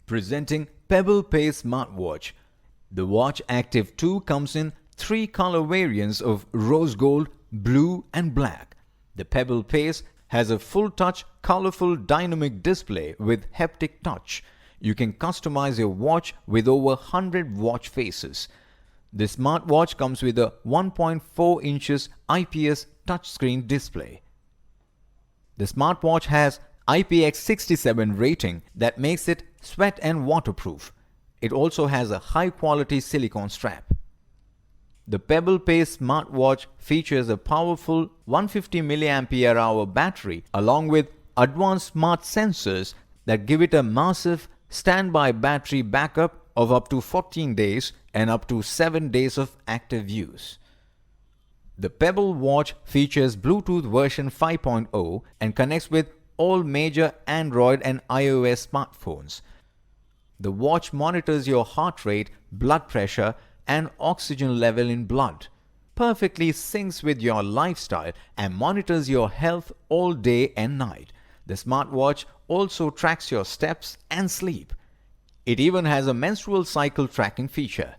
Presenting Pebble Pace smartwatch. The Watch Active 2 comes in 3 color variants of rose gold, blue and black. The Pebble Pace has a full-touch, colorful, dynamic display with haptic touch. You can customize your watch with over 100 watch faces. The smartwatch comes with a 1.4 inches IPS touchscreen display. The smartwatch has IPX67 rating that makes it sweat and waterproof. It also has a high-quality silicone strap. The Pebble Pace smartwatch features a powerful 150 mAh battery along with advanced smart sensors that give it a massive standby battery backup of up to 14 days and up to 7 days of active use. The Pebble watch features Bluetooth version 5.0 and connects with all major Android and iOS smartphones. The watch monitors your heart rate, blood pressure, and oxygen level in blood, perfectly syncs with your lifestyle and monitors your health all day and night. The smartwatch also tracks your steps and sleep. It even has a menstrual cycle tracking feature.